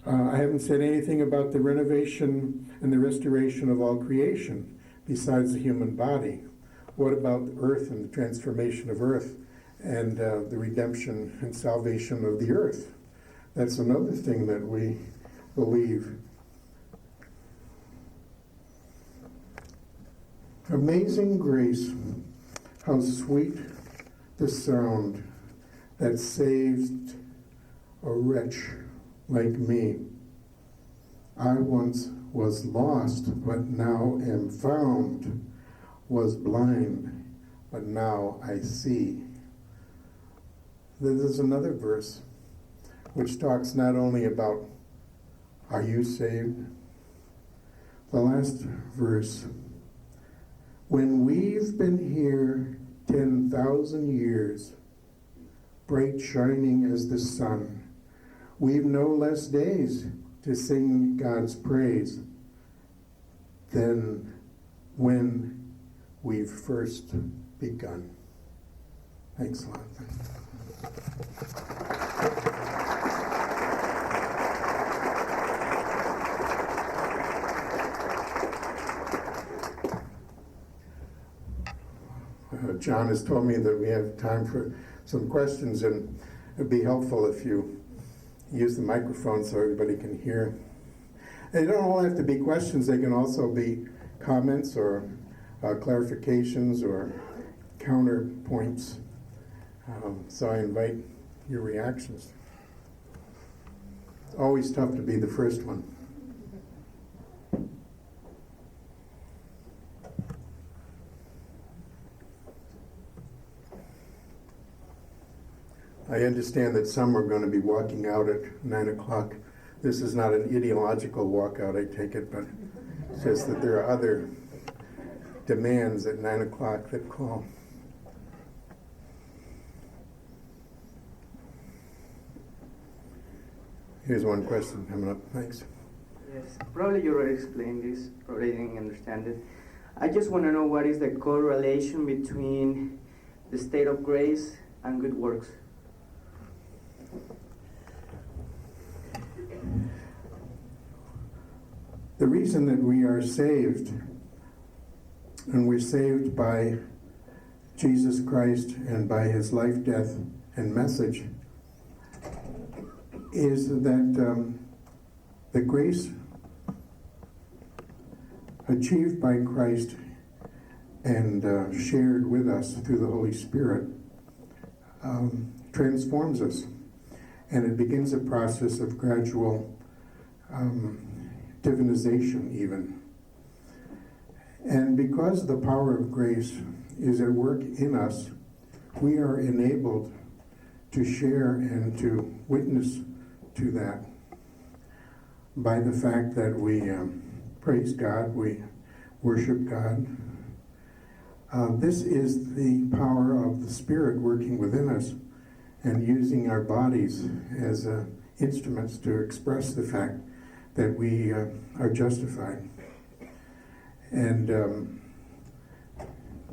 I haven't said anything about the renovation and the restoration of all creation besides the human body. What about the earth and the transformation of earth and the redemption and salvation of the earth? That's another thing that we believe. Amazing grace, how sweet the sound that saved a wretch like me. I once was lost, but now am found, was blind, but now I see. There's another verse which talks not only about, are you saved? The last verse, when we've been here 10,000 years, bright shining as the sun, we've no less days to sing God's praise than when we've first begun. Thanks a lot. John has told me that we have time for some questions, and it'd be helpful if you use the microphone so everybody can hear. They don't all have to be questions. They can also be comments or clarifications or counterpoints. So I invite your reactions. It's always tough to be the first one. I understand that some are going to be walking out at 9 o'clock. This is not an ideological walkout, I take it, but it's just that there are other demands at 9 o'clock that call. Here's one question coming up. Thanks. Yes, probably you already explained this, probably didn't understand it. I just want to know what is the correlation between the state of grace and good works. The reason that we are saved, and we're saved by Jesus Christ and by his life, death, and message, is that the grace achieved by Christ and shared with us through the Holy Spirit transforms us. And it begins a process of gradual divinization even. And because the power of grace is at work in us, we are enabled to share and to witness to that by the fact that we praise God, we worship God. This is the power of the Spirit working within us and using our bodies as instruments to express the fact that we are justified. And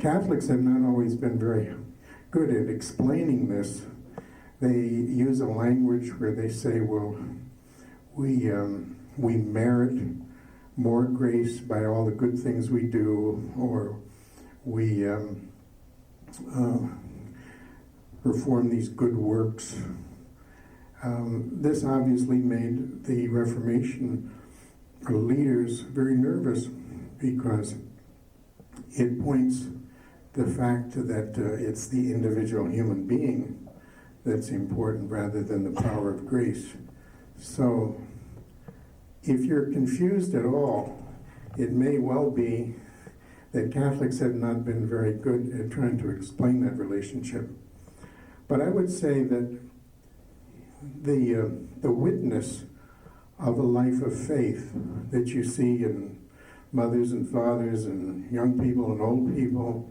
Catholics have not always been very good at explaining this. They use a language where they say, well, we merit more grace by all the good things we do, or we perform these good works. This obviously made the Reformation leaders very nervous because it points the fact that it's the individual human being that's important rather than the power of grace. So if you're confused at all, it may well be that Catholics have not been very good at trying to explain that relationship. But I would say that the witness of a life of faith that you see in mothers and fathers and young people and old people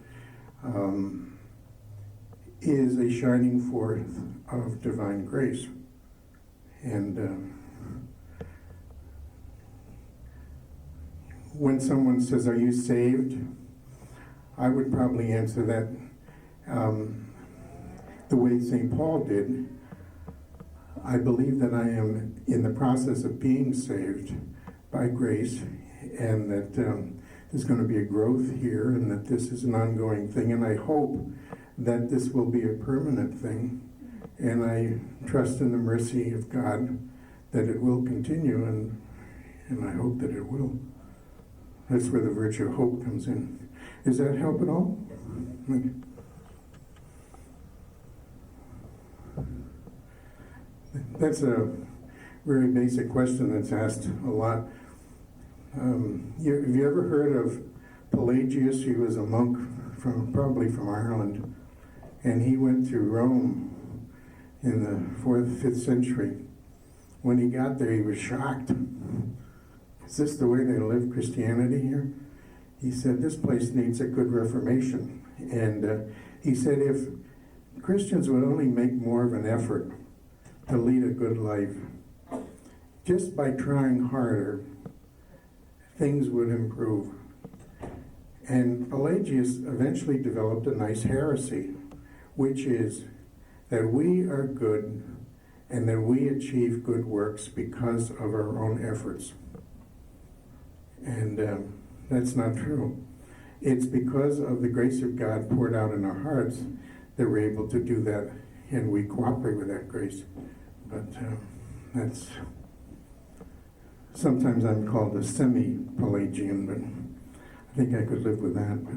is a shining forth of divine grace. And when someone says, are you saved? I would probably answer that the way St. Paul did. I believe that I am in the process of being saved by grace, and that there's going to be a growth here, and that this is an ongoing thing, and I hope that this will be a permanent thing, and I trust in the mercy of God that it will continue, and I hope that it will. That's where the virtue of hope comes in. Does that help at all? Okay. That's a very basic question that's asked a lot. Have you ever heard of Pelagius? He was a monk probably from Ireland, and he went to Rome in the 4th, 5th century. When he got there, he was shocked. Is this the way they live Christianity here? He said, this place needs a good reformation. And he said, if Christians would only make more of an effort to lead a good life, just by trying harder, things would improve. And Pelagius eventually developed a nice heresy, which is that we are good and that we achieve good works because of our own efforts. And that's not true. It's because of the grace of God poured out in our hearts that we're able to do that, and we cooperate with that grace. But that's, sometimes I'm called a semi-Pelagian, but I think I could live with that. But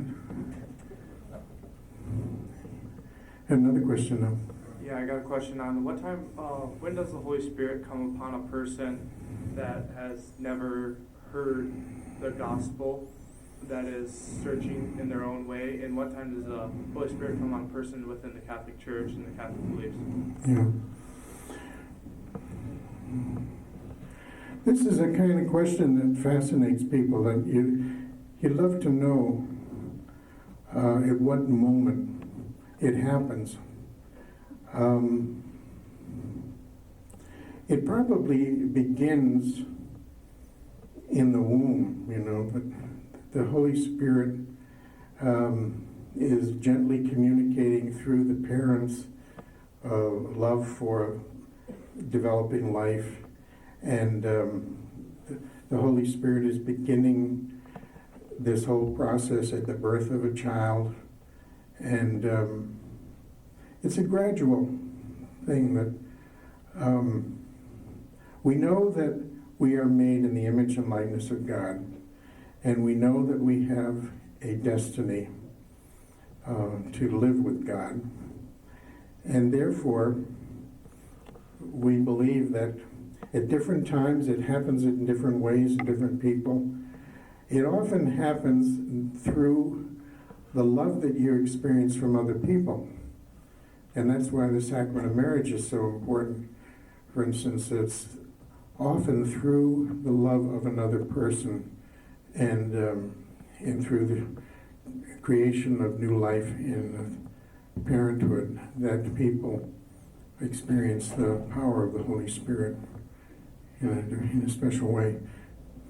another question now. Yeah, I got a question on when does the Holy Spirit come upon a person that has never heard the gospel, that is searching in their own way, and what time does the Holy Spirit come on a person within the Catholic Church and the Catholic beliefs? Yeah. This is a kind of question that fascinates people, that you'd love to know at what moment it happens. It probably begins in the womb, but the Holy Spirit is gently communicating through the parents' love for developing life, and the Holy Spirit is beginning this whole process at the birth of a child, and it's a gradual thing that we know that we are made in the image and likeness of God, and we know that we have a destiny to live with God, and therefore we believe that at different times it happens in different ways to different people. It often happens through the love that you experience from other people, and that's why the sacrament of marriage is so important. For instance, it's often through the love of another person, and through the creation of new life in parenthood, that people experience the power of the Holy Spirit in a special way.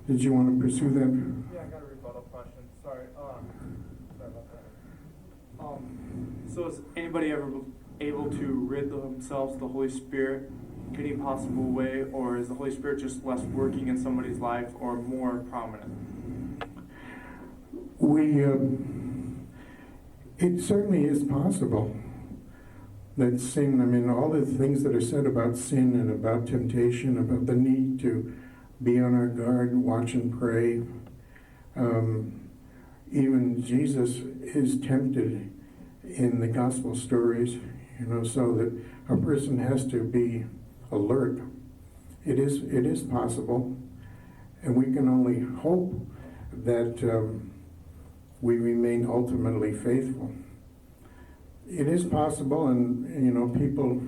Did you want to pursue that? Yeah, I got a rebuttal question. Sorry about that. So is anybody ever able to rid themselves of the Holy Spirit in any possible way, or is the Holy Spirit just less working in somebody's life or more prominent? It certainly is possible that sin, all the things that are said about sin and about temptation, about the need to be on our guard, watch and pray. Even Jesus is tempted in the gospel stories, so that a person has to be alert. It is possible, and we can only hope that we remain ultimately faithful. It is possible, and people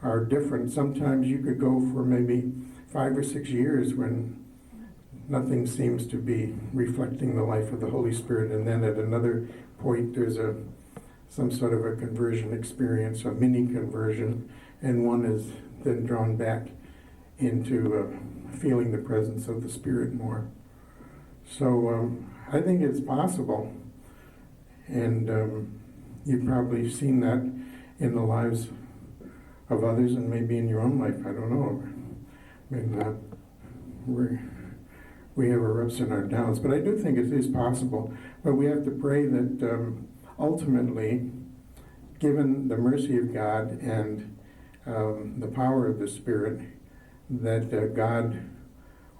are different. Sometimes you could go for maybe 5 or 6 years when nothing seems to be reflecting the life of the Holy Spirit, and then at another point there's some sort of a conversion experience, a mini conversion, and one is then drawn back into feeling the presence of the Spirit more. So I think it's possible, and you've probably seen that in the lives of others and maybe in your own life. I don't know. I mean, we have our ups and our downs, but I do think it is possible. But we have to pray that ultimately, given the mercy of God and the power of the Spirit, that God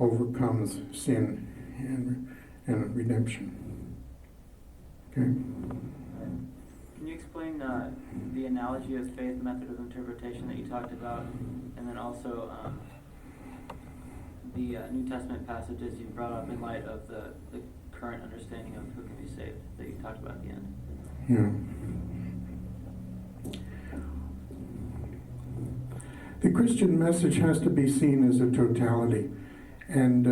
overcomes sin and redemption. Okay? Can you explain the analogy of faith method of interpretation that you talked about, and then also the New Testament passages you brought up in light of the current understanding of who can be saved that you talked about at the end? Yeah. The Christian message has to be seen as a totality. And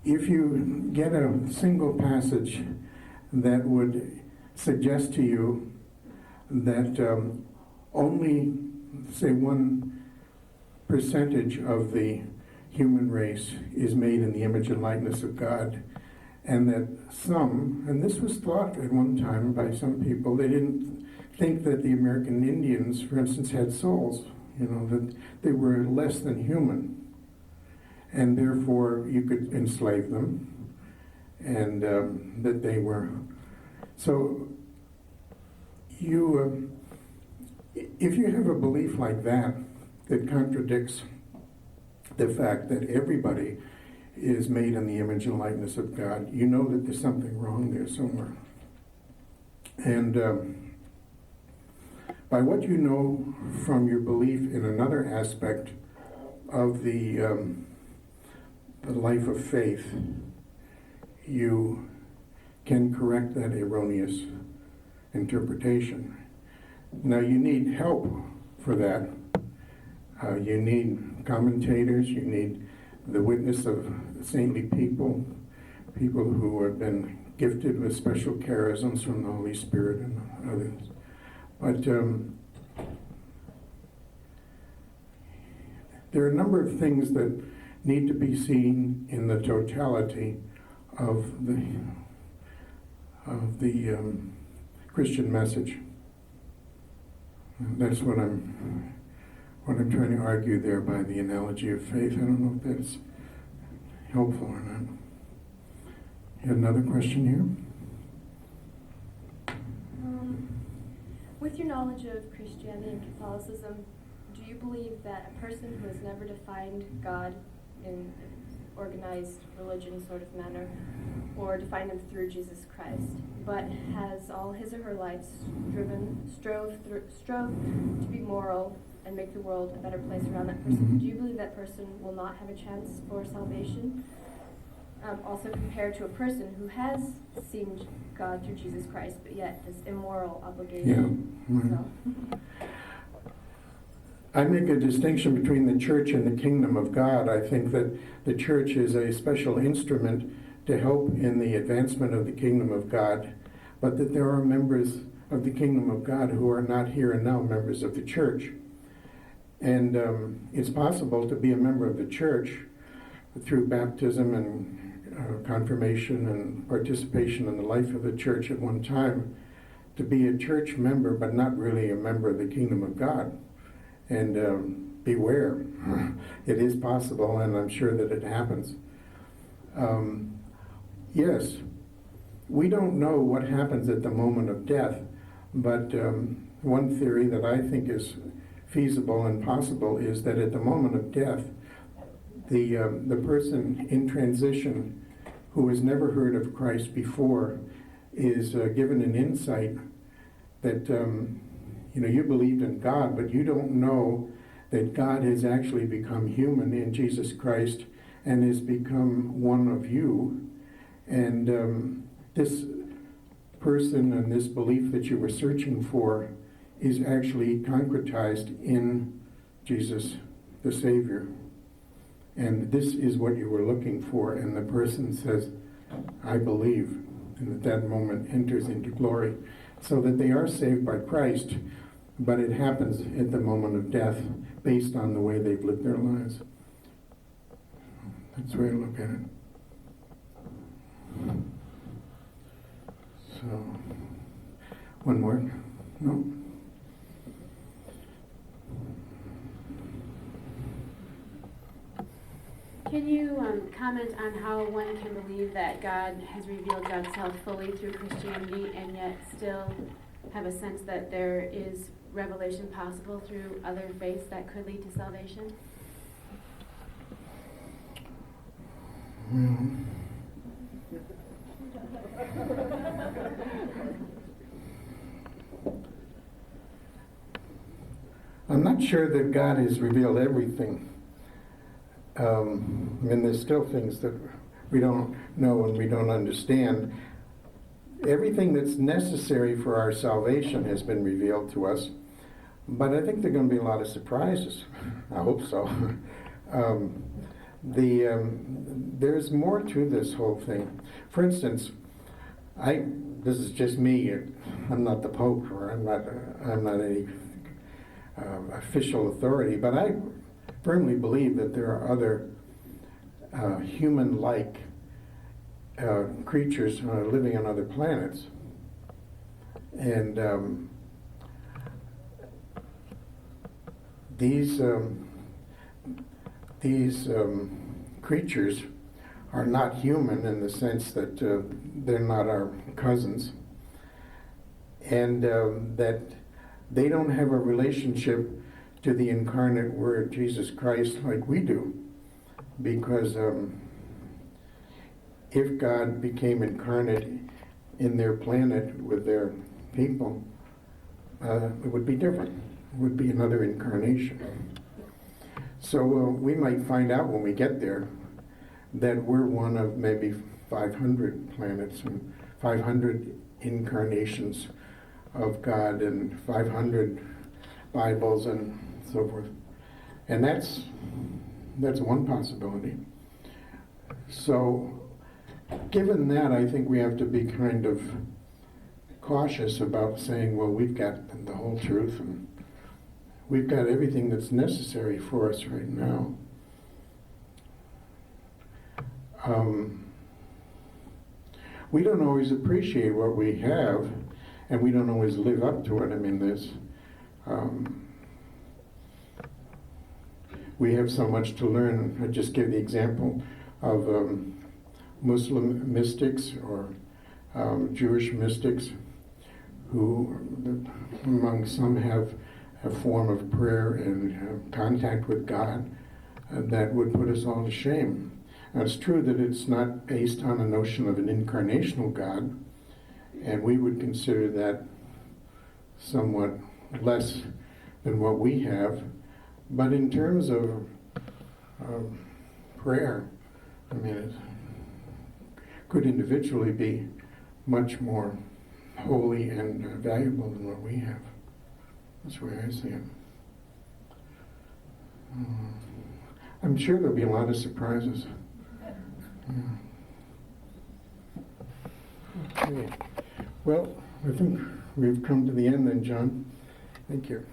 if you get a single passage that would suggest to you that only, say, 1% of the human race is made in the image and likeness of God, and that some, and this was thought at one time by some people, they didn't think that the American Indians, for instance, had souls, that they were less than human, and therefore you could enslave them, and that they were. So if you have a belief like that contradicts the fact that everybody is made in the image and likeness of God, you know that there's something wrong there somewhere. And by what you know from your belief in another aspect of the life of faith, you can correct that erroneous interpretation. Now, you need help for that. You need commentators, you need the witness of saintly people who have been gifted with special charisms from the Holy Spirit and others. But there are a number of things that need to be seen in the totality of the Christian message. And that's what I'm trying to argue there by the analogy of faith. I don't know if that's helpful or not. You had another question here? With your knowledge of Christianity and Catholicism, do you believe that a person who has never defined God in an organized religion sort of manner, or defined him through Jesus Christ, but has all his or her life strove to be moral and make the world a better place around that person, Mm-hmm. do you believe that person will not have a chance for salvation? Also compared to a person who has seen God through Jesus Christ, but yet is immoral obligation. Yeah. Right. So. I make a distinction between the church and the kingdom of God. I think that the church is a special instrument to help in the advancement of the kingdom of God, but that there are members of the kingdom of God who are not here and now members of the church. And it's possible to be a member of the church through baptism and confirmation and participation in the life of the church at one time, to be a church member but not really a member of the kingdom of God. And beware, it is possible, and I'm sure that it happens. Yes, we don't know what happens at the moment of death, but one theory that I think is feasible and possible is that at the moment of death, the person in transition who has never heard of Christ before is given an insight that you believed in God, but you don't know that God has actually become human in Jesus Christ and has become one of you. And this person and this belief that you were searching for is actually concretized in Jesus, the Savior. And this is what you were looking for, and the person says, I believe, and at that moment enters into glory. So that they are saved by Christ, but it happens at the moment of death based on the way they've lived their lives. That's the way I look at it. So, one more? No? Can you comment on how one can believe that God has revealed God's self fully through Christianity and yet still have a sense that there is revelation possible through other faiths that could lead to salvation? I'm not sure that God has revealed everything. And there's still things that we don't know and we don't understand. Everything that's necessary for our salvation has been revealed to us, but I think there are going to be a lot of surprises. I hope so. There's more to this whole thing. For instance, this is just me. I'm not the Pope, or I'm not any official authority, but I firmly believe that there are other human-like creatures living on other planets, and these creatures are not human in the sense that they're not our cousins, and that they don't have a relationship to the incarnate Word, Jesus Christ, like we do. Because if God became incarnate in their planet with their people, it would be different. It would be another incarnation. So we might find out when we get there that we're one of maybe 500 planets and 500 incarnations of God and 500 Bibles and so forth. And that's one possibility. So given that, I think we have to be kind of cautious about saying, well, we've got the whole truth and we've got everything that's necessary for us right now. We don't always appreciate what we have, and we don't always live up to it. I mean, we have so much to learn. I just give the example of Muslim mystics or Jewish mystics who, among some, have a form of prayer and contact with God that would put us all to shame. Now, it's true that it's not based on a notion of an incarnational God, and we would consider that somewhat less than what we have. But in terms of prayer, I mean, it could individually be much more holy and valuable than what we have. That's the way I see it. I'm sure there'll be a lot of surprises. Okay. Well, I think we've come to the end then, John. Thank you.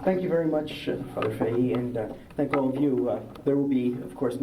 Thank you very much, Father Fahey, and thank all of you. There will be, of course,